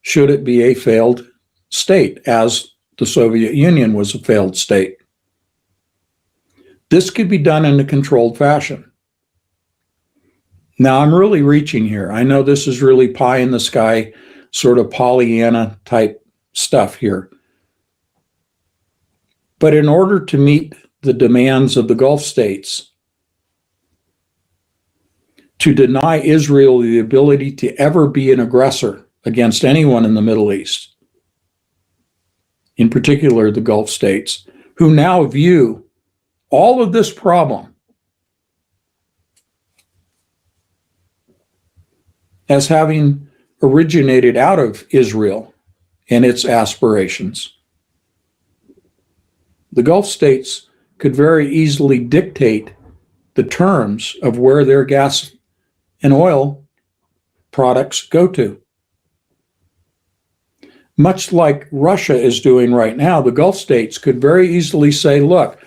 should it be a failed state, as the Soviet Union was a failed state. This could be done in a controlled fashion. Now, I'm really reaching here. I know this is really pie in the sky, sort of Pollyanna type stuff here. But in order to meet the demands of the Gulf states, to deny Israel the ability to ever be an aggressor against anyone in the Middle East, in particular the Gulf states, who now view all of this problem as having originated out of Israel and its aspirations. The Gulf states could very easily dictate the terms of where their gas and oil products go to. Much like Russia is doing right now, the Gulf states could very easily say, look,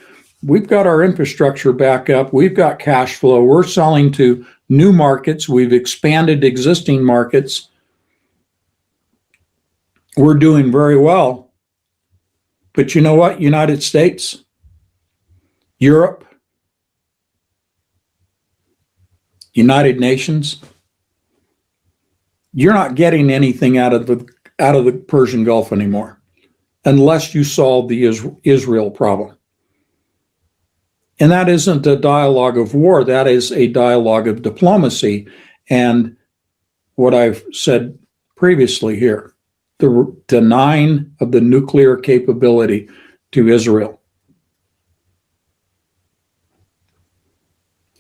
we've got our infrastructure back up, we've got cash flow, we're selling to new markets, we've expanded existing markets, we're doing very well. But you know what, United States, Europe, United Nations, you're not getting anything out of the Persian Gulf anymore, unless you solve the Israel problem. And that isn't a dialogue of war, that is a dialogue of diplomacy. And what I've said previously here, the denying of the nuclear capability to Israel.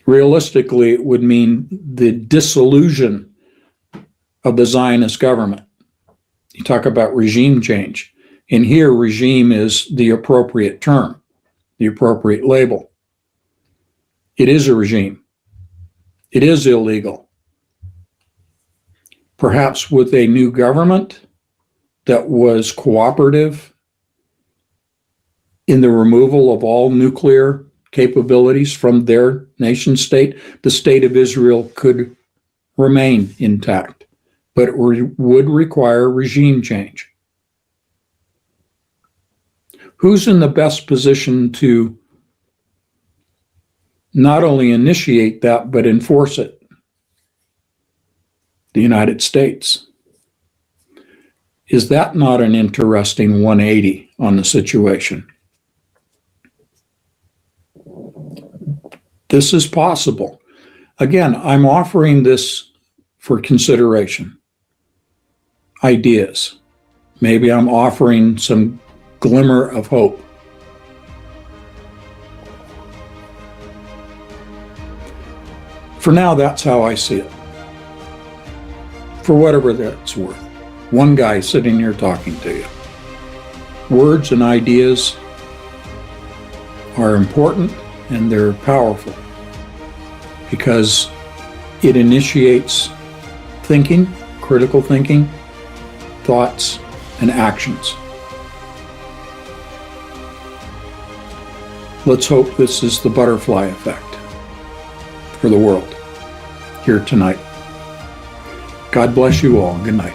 Realistically, it would mean the dissolution of the Zionist government. You talk about regime change. And here, regime is the appropriate term, the appropriate label. It is a regime. It is illegal. Perhaps with a new government that was cooperative in the removal of all nuclear capabilities from their nation state, the state of Israel could remain intact, but it would require regime change. Who's in the best position to not only initiate that, but enforce it? The United States. Is that not an interesting 180 on the situation? This is possible. Again, I'm offering this for consideration. Ideas. Maybe I'm offering some glimmer of hope. For now, that's how I see it. For whatever that's worth. One guy sitting here talking to you. Words and ideas are important and they're powerful because it initiates thinking, critical thinking, thoughts, and actions. Let's hope this is the butterfly effect for the world here tonight. God bless you all. Good night.